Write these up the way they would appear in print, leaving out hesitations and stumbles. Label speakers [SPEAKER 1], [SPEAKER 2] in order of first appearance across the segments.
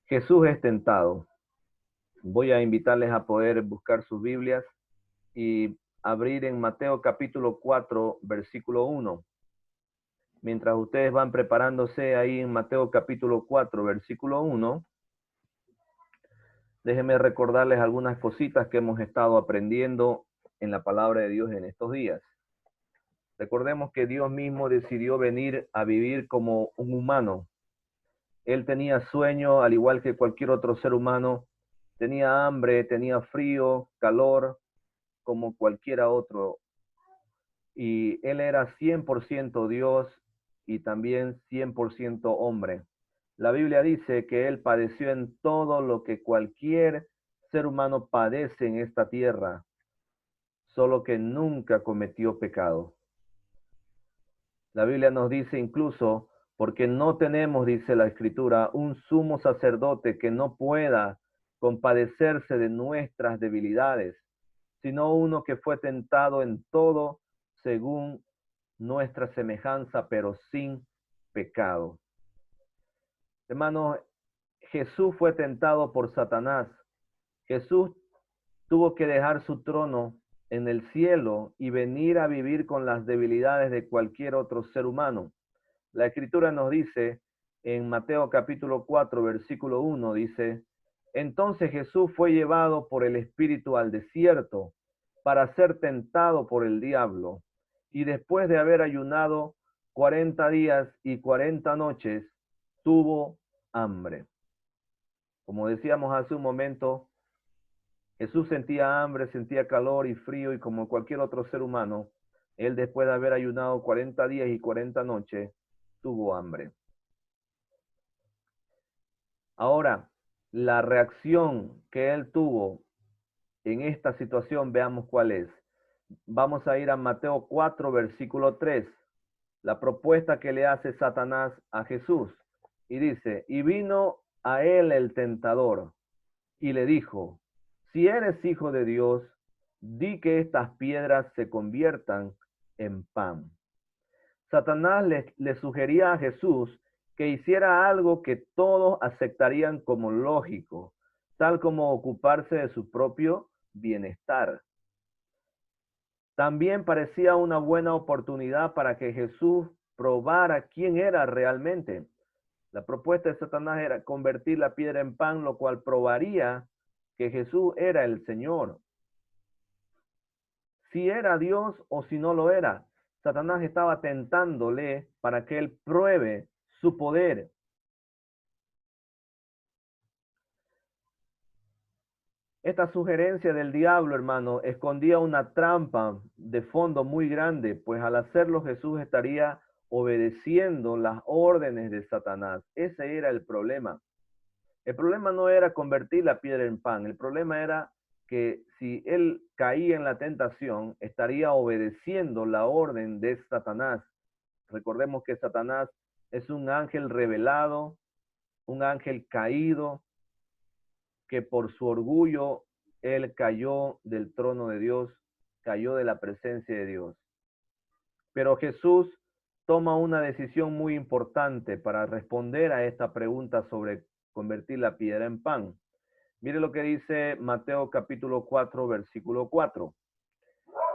[SPEAKER 1] Jesús es tentado. Voy a invitarles a poder buscar sus Biblias y abrir en Mateo capítulo 4, versículo 1. Mientras ustedes van preparándose ahí en Mateo capítulo 4, versículo 1, déjenme recordarles algunas cositas que hemos estado aprendiendo en la palabra de Dios en estos días. Recordemos que Dios mismo decidió venir a vivir como un humano. Él tenía sueño, al igual que cualquier otro ser humano. Tenía hambre, tenía frío, calor, como cualquiera otro. Y él era 100% Dios y también 100% hombre. La Biblia dice que él padeció en todo lo que cualquier ser humano padece en esta tierra, solo que nunca cometió pecado. La Biblia nos dice incluso, porque no tenemos, dice la Escritura, un sumo sacerdote que no pueda compadecerse de nuestras debilidades, sino uno que fue tentado en todo según nuestra semejanza, pero sin pecado. Hermanos, Jesús fue tentado por Satanás. Jesús tuvo que dejar su trono en el cielo y venir a vivir con las debilidades de cualquier otro ser humano. La Escritura nos dice en Mateo capítulo 4, versículo 1, dice, entonces Jesús fue llevado por el Espíritu al desierto para ser tentado por el diablo. Y después de haber ayunado 40 días y 40 noches, tuvo hambre. Como decíamos hace un momento, Jesús sentía hambre, sentía calor y frío, y como cualquier otro ser humano, él después de haber ayunado 40 días y 40 noches, tuvo hambre. Ahora, la reacción que él tuvo en esta situación, veamos cuál es. Vamos a ir a Mateo 4, versículo 3. La propuesta que le hace Satanás a Jesús. Y dice, y vino a él el tentador y le dijo, si eres hijo de Dios, di que estas piedras se conviertan en pan. Satanás le sugería a Jesús que hiciera algo que todos aceptarían como lógico, tal como ocuparse de su propio bienestar. También parecía una buena oportunidad para que Jesús probara quién era realmente. La propuesta de Satanás era convertir la piedra en pan, lo cual probaría que Jesús era el Señor. Si era Dios o si no lo era. Satanás estaba tentándole para que él pruebe su poder. Esta sugerencia del diablo, hermano, escondía una trampa de fondo muy grande, pues al hacerlo Jesús estaría obedeciendo las órdenes de Satanás. Ese era el problema. El problema no era convertir la piedra en pan, el problema era que si él caía en la tentación, estaría obedeciendo la orden de Satanás. Recordemos que Satanás es un ángel revelado, un ángel caído, que por su orgullo él cayó del trono de Dios, cayó de la presencia de Dios. Pero Jesús toma una decisión muy importante para responder a esta pregunta sobre convertir la piedra en pan. Mire lo que dice Mateo capítulo 4, versículo 4.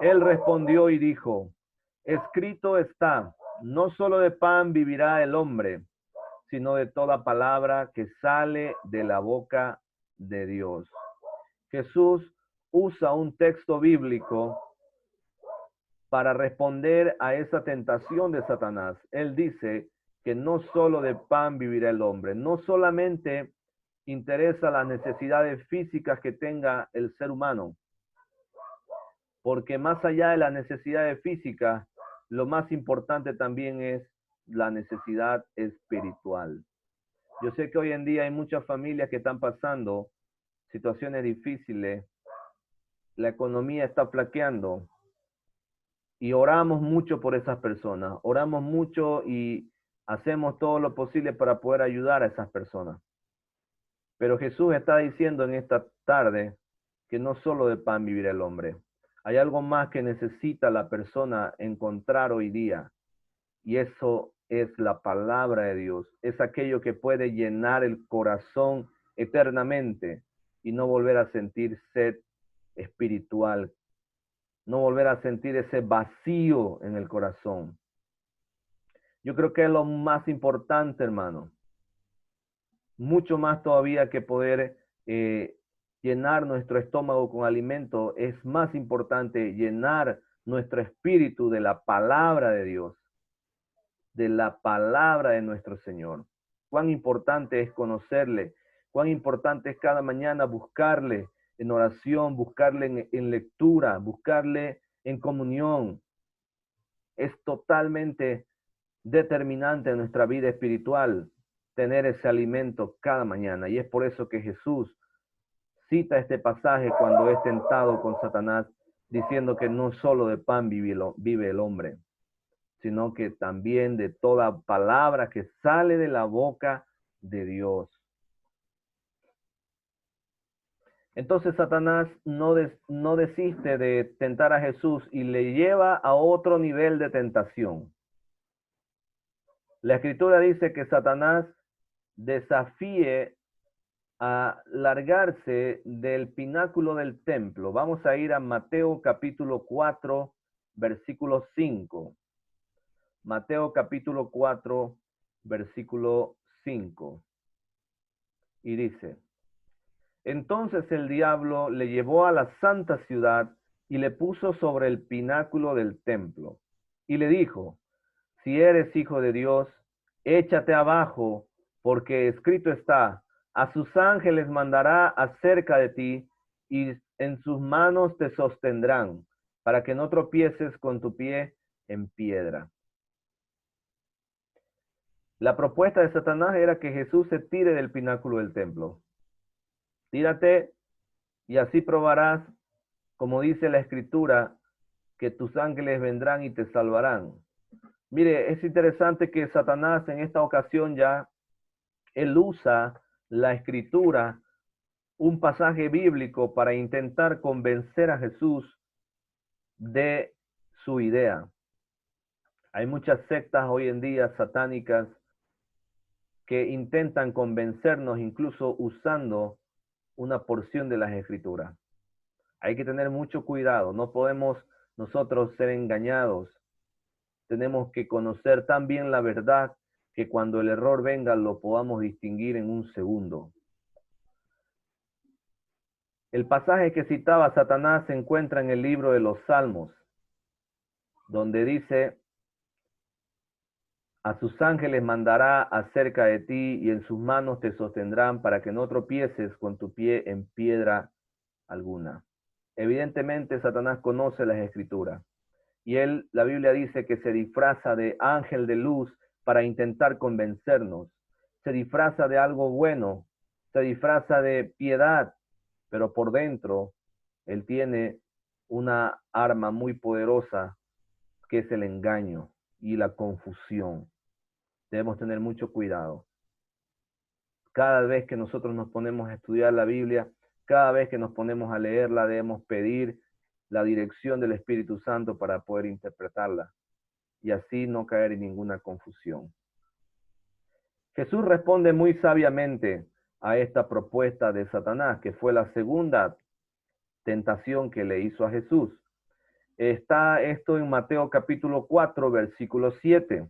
[SPEAKER 1] Él respondió y dijo, escrito está, no solo de pan vivirá el hombre, sino de toda palabra que sale de la boca de Dios. Jesús usa un texto bíblico para responder a esa tentación de Satanás. Él dice que no solo de pan vivirá el hombre, no solamente interesa las necesidades físicas que tenga el ser humano, porque más allá de las necesidades físicas, lo más importante también es la necesidad espiritual. Yo sé que hoy en día hay muchas familias que están pasando situaciones difíciles, la economía está flaqueando y oramos mucho por esas personas, oramos mucho y hacemos todo lo posible para poder ayudar a esas personas. Pero Jesús está diciendo en esta tarde que no solo de pan vivirá el hombre. Hay algo más que necesita la persona encontrar hoy día, y eso es la palabra de Dios. Es aquello que puede llenar el corazón eternamente y no volver a sentir sed espiritual, no volver a sentir ese vacío en el corazón. Yo creo que es lo más importante, hermano. Mucho más todavía que poder llenar nuestro estómago con alimento, es más importante llenar nuestro espíritu de la palabra de Dios, de la palabra de nuestro Señor. Cuán importante es conocerle, cuán importante es cada mañana buscarle en oración, buscarle en lectura, buscarle en comunión. Es totalmente determinante en nuestra vida espiritual tener ese alimento cada mañana. Y es por eso que Jesús cita este pasaje cuando es tentado con Satanás, diciendo que no solo de pan vive el hombre, sino que también de toda palabra que sale de la boca de Dios. Entonces Satanás no desiste de tentar a Jesús y le lleva a otro nivel de tentación. La Escritura dice que Satanás desafíe a largarse del pináculo del templo. Vamos a ir a Mateo capítulo 4, versículo 5. Mateo capítulo 4, versículo 5. Y dice: entonces el diablo le llevó a la santa ciudad y le puso sobre el pináculo del templo. Y le dijo: si eres hijo de Dios, échate abajo, porque escrito está: a sus ángeles mandará acerca de ti, y en sus manos te sostendrán, para que no tropieces con tu pie en piedra. La propuesta de Satanás era que Jesús se tire del pináculo del templo. Tírate y así probarás, como dice la Escritura, que tus ángeles vendrán y te salvarán. Mire, es interesante que Satanás en esta ocasión ya, él usa la Escritura, un pasaje bíblico, para intentar convencer a Jesús de su idea. Hay muchas sectas hoy en día satánicas que intentan convencernos incluso usando una porción de las Escrituras. Hay que tener mucho cuidado, no podemos nosotros ser engañados. Tenemos que conocer tan bien la verdad que cuando el error venga lo podamos distinguir en un segundo. El pasaje que citaba Satanás se encuentra en el libro de los Salmos, donde dice: a sus ángeles mandará acerca de ti y en sus manos te sostendrán para que no tropieces con tu pie en piedra alguna. Evidentemente Satanás conoce las Escrituras y la Biblia dice que se disfraza de ángel de luz para intentar convencernos. Se disfraza de algo bueno, se disfraza de piedad, pero por dentro él tiene una arma muy poderosa que es el engaño y la confusión. Debemos tener mucho cuidado. Cada vez que nosotros nos ponemos a estudiar la Biblia, cada vez que nos ponemos a leerla, debemos pedir la dirección del Espíritu Santo para poder interpretarla y así no caer en ninguna confusión. Jesús responde muy sabiamente a esta propuesta de Satanás, que fue la segunda tentación que le hizo a Jesús. Está esto en Mateo capítulo 4, versículo 7.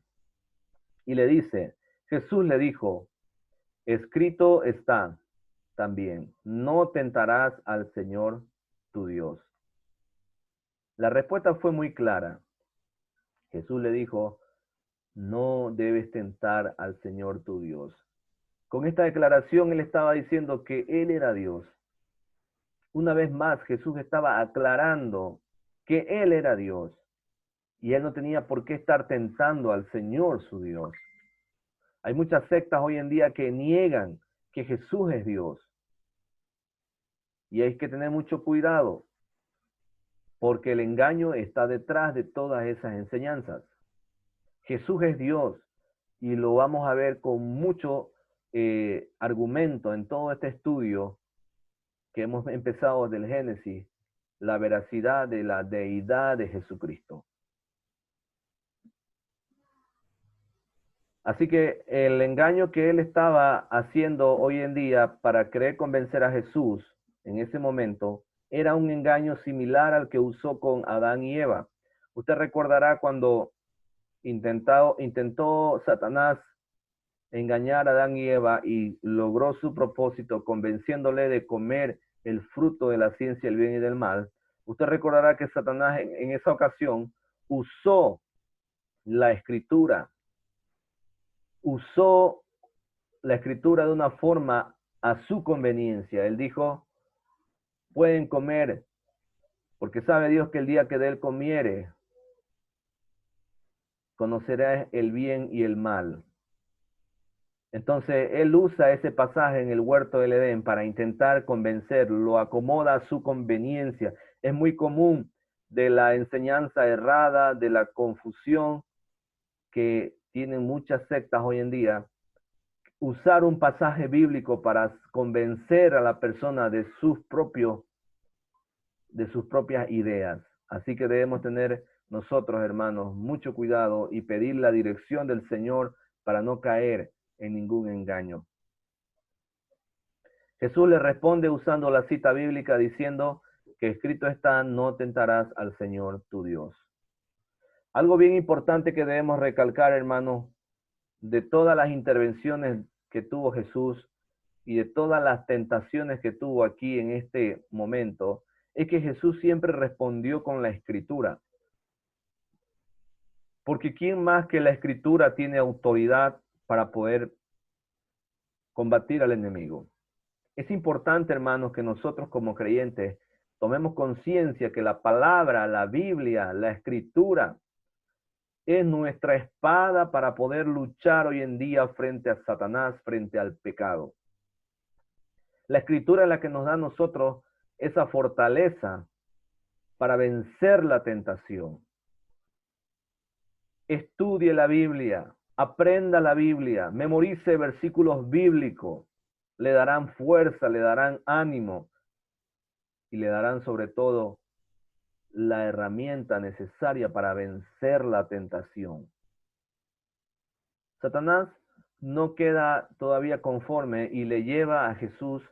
[SPEAKER 1] Y le dice, Jesús le dijo: escrito está también, no tentarás al Señor tu Dios. La respuesta fue muy clara. Jesús le dijo: no debes tentar al Señor tu Dios. Con esta declaración él estaba diciendo que él era Dios. Una vez más, Jesús estaba aclarando que él era Dios y él no tenía por qué estar tentando al Señor su Dios. Hay muchas sectas hoy en día que niegan que Jesús es Dios. Y hay que tener mucho cuidado, porque el engaño está detrás de todas esas enseñanzas. Jesús es Dios y lo vamos a ver con mucho argumento en todo este estudio que hemos empezado del Génesis, la veracidad de la deidad de Jesucristo. Así que el engaño que él estaba haciendo hoy en día para querer convencer a Jesús en ese momento era un engaño similar al que usó con Adán y Eva. Usted recordará cuando intentó Satanás engañar a Adán y Eva y logró su propósito convenciéndole de comer el fruto de la ciencia del bien y del mal. Usted recordará que Satanás en esa ocasión usó la escritura, usó la escritura de una forma a su conveniencia. Él dijo, pueden comer, porque sabe Dios que el día que de él comiere, conocerá el bien y el mal. Entonces, él usa ese pasaje en el huerto del Edén para intentar convencerlo, lo acomoda a su conveniencia. Es muy común de la enseñanza errada, de la confusión que tienen muchas sectas hoy en día, usar un pasaje bíblico para convencer a la persona de sus propias ideas. Así que debemos tener nosotros, hermanos, mucho cuidado y pedir la dirección del Señor para no caer en ningún engaño. Jesús le responde usando la cita bíblica diciendo que escrito está, no tentarás al Señor tu Dios. Algo bien importante que debemos recalcar, hermanos, de todas las intervenciones que tuvo Jesús y de todas las tentaciones que tuvo aquí en este momento, es que Jesús siempre respondió con la escritura. Porque ¿quién más que la escritura tiene autoridad para poder combatir al enemigo? Es importante, hermanos, que nosotros como creyentes tomemos conciencia que la palabra, la Biblia, la escritura, es nuestra espada para poder luchar hoy en día frente a Satanás, frente al pecado. La escritura es la que nos da a nosotros esa fortaleza para vencer la tentación. Estudie la Biblia, aprenda la Biblia, memorice versículos bíblicos, le darán fuerza, le darán ánimo y le darán sobre todo la herramienta necesaria para vencer la tentación. Satanás no queda todavía conforme y le lleva a Jesús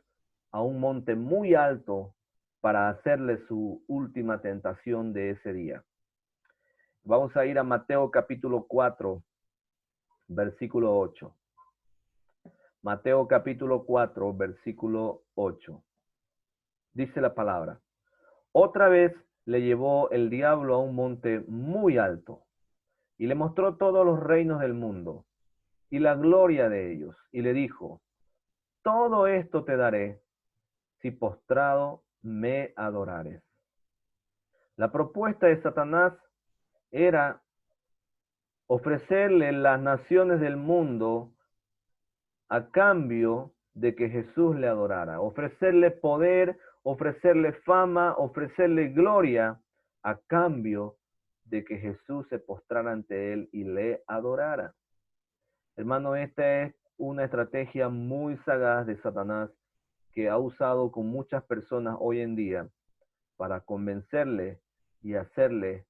[SPEAKER 1] a un monte muy alto para hacerle su última tentación de ese día. Vamos a ir a Mateo capítulo 4, versículo 8. Mateo capítulo 4, versículo 8. Dice la palabra: otra vez le llevó el diablo a un monte muy alto y le mostró todos los reinos del mundo y la gloria de ellos, y le dijo: todo esto te daré si postrado me adorares. La propuesta de Satanás era ofrecerle las naciones del mundo a cambio de que Jesús le adorara, ofrecerle poder, ofrecerle fama, ofrecerle gloria a cambio de que Jesús se postrara ante él y le adorara. Hermano, esta es una estrategia muy sagaz de Satanás que ha usado con muchas personas hoy en día para convencerle y hacerle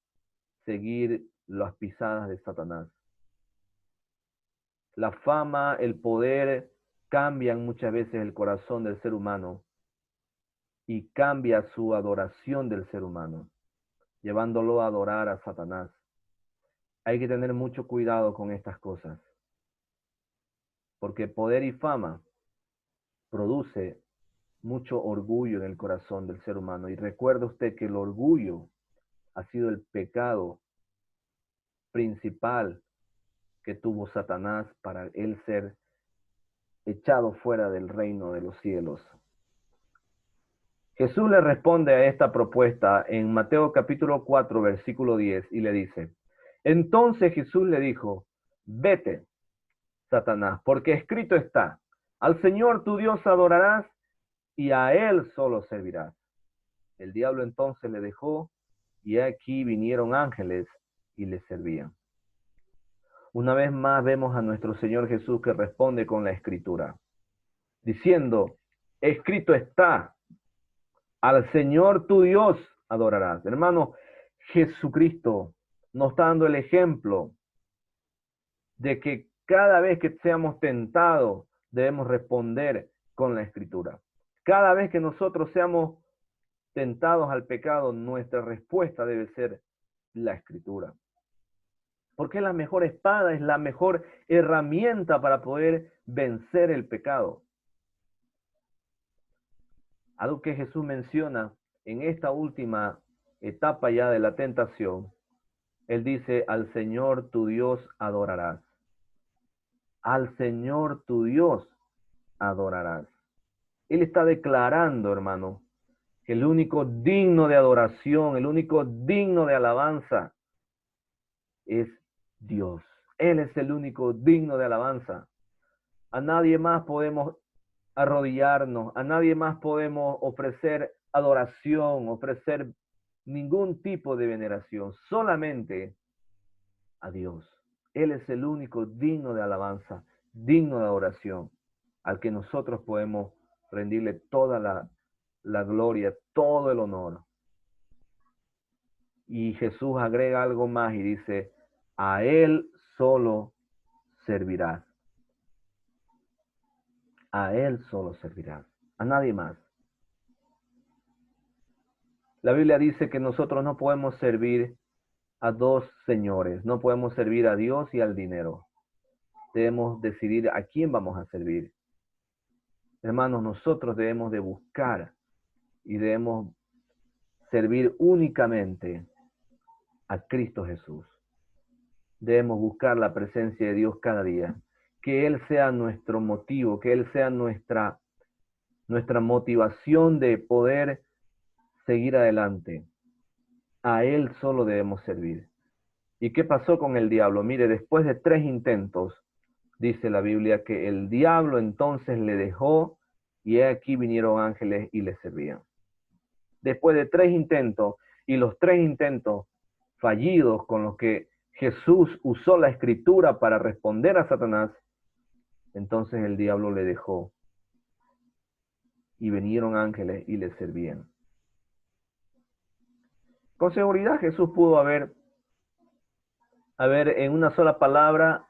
[SPEAKER 1] seguir las pisadas de Satanás. La fama, el poder cambian muchas veces el corazón del ser humano y cambia su adoración del ser humano, llevándolo a adorar a Satanás. Hay que tener mucho cuidado con estas cosas, porque poder y fama produce mucho orgullo en el corazón del ser humano. Y recuerde usted que el orgullo ha sido el pecado principal que tuvo Satanás para él ser echado fuera del reino de los cielos. Jesús le responde a esta propuesta en Mateo capítulo 4, versículo 10, y le dice: entonces Jesús le dijo: vete, Satanás, porque escrito está: al Señor tu Dios adorarás y a Él solo servirás. El diablo entonces le dejó, y aquí vinieron ángeles y le servían. Una vez más vemos a nuestro Señor Jesús que responde con la escritura, diciendo: escrito está, al Señor tu Dios adorarás. Hermano, Jesucristo nos está dando el ejemplo de que Cada vez que seamos tentados, debemos responder con la Escritura. Cada vez que nosotros seamos tentados al pecado, nuestra respuesta debe ser la Escritura. Porque es la mejor espada, es la mejor herramienta para poder vencer el pecado. Algo que Jesús menciona en esta última etapa ya de la tentación, Él dice, al Señor tu Dios adorarás. Al Señor tu Dios adorarás. Él está declarando, hermano, que el único digno de adoración, el único digno de alabanza es Dios. Él es el único digno de alabanza. A nadie más podemos arrodillarnos, a nadie más podemos ofrecer adoración, ofrecer ningún tipo de veneración, solamente a Dios. Él es el único digno de alabanza, digno de adoración, al que nosotros podemos rendirle toda la gloria, todo el honor. Y Jesús agrega algo más y dice, a Él solo servirás. A Él solo servirás, a nadie más. La Biblia dice que nosotros no podemos servir a dos señores, no podemos servir a Dios y al dinero. Debemos decidir a quién vamos a servir. Hermanos, nosotros debemos de buscar y debemos servir únicamente a Cristo Jesús. Debemos buscar la presencia de Dios cada día. Que Él sea nuestro motivo, que Él sea nuestra motivación de poder seguir adelante. A Él solo debemos servir. ¿Y qué pasó con el diablo? Mire, después de 3 intentos, dice la Biblia que el diablo entonces le dejó y aquí vinieron ángeles y le servían. Después de 3 intentos y los 3 intentos fallidos con los que Jesús usó la Escritura para responder a Satanás, entonces el diablo le dejó y vinieron ángeles y le servían. Con seguridad Jesús pudo haber en una sola palabra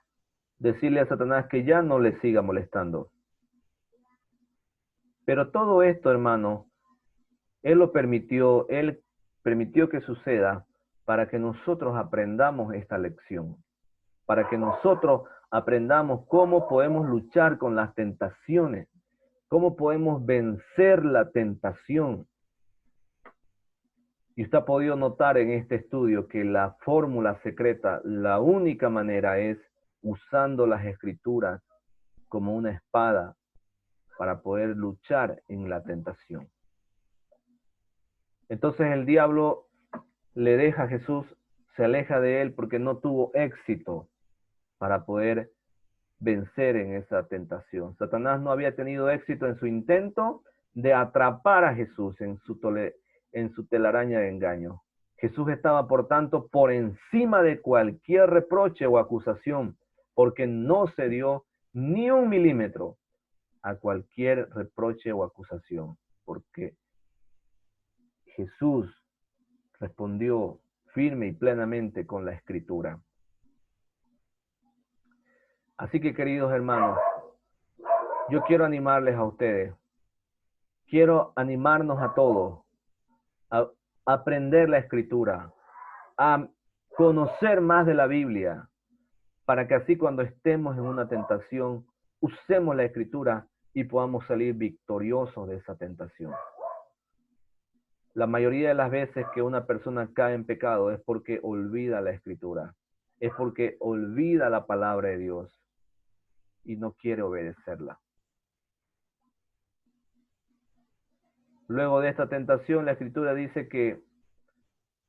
[SPEAKER 1] decirle a Satanás que ya no le siga molestando. Pero todo esto, hermano, Él permitió que suceda para que nosotros aprendamos esta lección, para que nosotros aprendamos cómo podemos luchar con las tentaciones, cómo podemos vencer la tentación. Y usted ha podido notar en este estudio que la fórmula secreta, la única manera es usando las Escrituras como una espada para poder luchar en la tentación. Entonces el diablo le deja a Jesús, se aleja de él porque no tuvo éxito para poder vencer en esa tentación. Satanás no había tenido éxito en su intento de atrapar a Jesús en su telaraña de engaño. Jesús estaba, por tanto, por encima de cualquier reproche o acusación, porque no se dio ni 1 milímetro a cualquier reproche o acusación, porque Jesús respondió firme y plenamente con la Escritura. Así que, queridos hermanos, yo quiero animarles a ustedes, quiero animarnos a todos a aprender la Escritura, a conocer más de la Biblia, para que así cuando estemos en una tentación, usemos la Escritura y podamos salir victoriosos de esa tentación. La mayoría de las veces que una persona cae en pecado es porque olvida la Escritura, es porque olvida la palabra de Dios y no quiere obedecerla. Luego de esta tentación, la Escritura dice que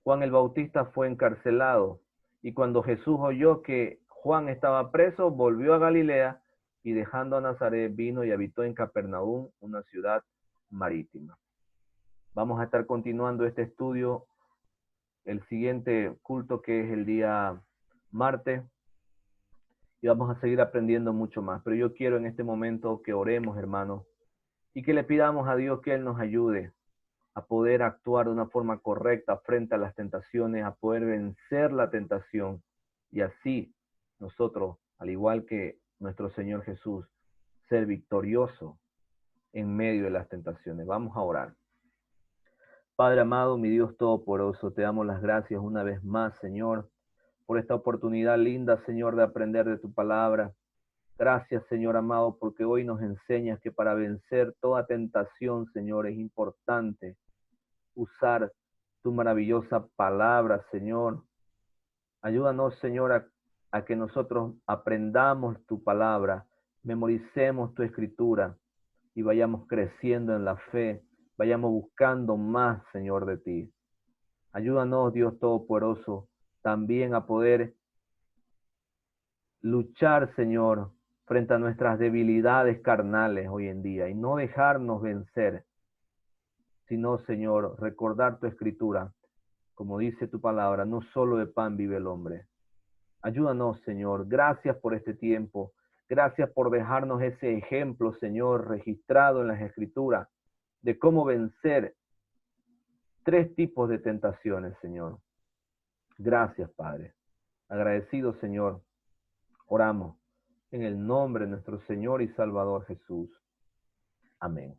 [SPEAKER 1] Juan el Bautista fue encarcelado y cuando Jesús oyó que Juan estaba preso, volvió a Galilea y dejando a Nazaret vino y habitó en Capernaum, una ciudad marítima. Vamos a estar continuando este estudio el siguiente culto, que es el día martes, y vamos a seguir aprendiendo mucho más. Pero yo quiero en este momento que oremos, hermanos, y que le pidamos a Dios que Él nos ayude a poder actuar de una forma correcta frente a las tentaciones, a poder vencer la tentación, y así nosotros, al igual que nuestro Señor Jesús, ser victorioso en medio de las tentaciones. Vamos a orar. Padre amado, mi Dios todopoderoso, te damos las gracias una vez más, Señor, por esta oportunidad linda, Señor, de aprender de tu palabra. Gracias, Señor amado, porque hoy nos enseñas que para vencer toda tentación, Señor, es importante usar tu maravillosa palabra, Señor. Ayúdanos, Señor, a que nosotros aprendamos tu palabra, memoricemos tu escritura y vayamos creciendo en la fe, vayamos buscando más, Señor, de ti. Ayúdanos, Dios Todopoderoso, también a poder luchar, Señor, frente a nuestras debilidades carnales hoy en día y no dejarnos vencer, sino, Señor, recordar tu escritura, como dice tu palabra, no solo de pan vive el hombre. Ayúdanos, Señor. Gracias por este tiempo. Gracias por dejarnos ese ejemplo, Señor, registrado en las Escrituras, de cómo vencer 3 tipos de tentaciones, Señor. Gracias, Padre. Agradecido, Señor. Oramos en el nombre de nuestro Señor y Salvador Jesús. Amén.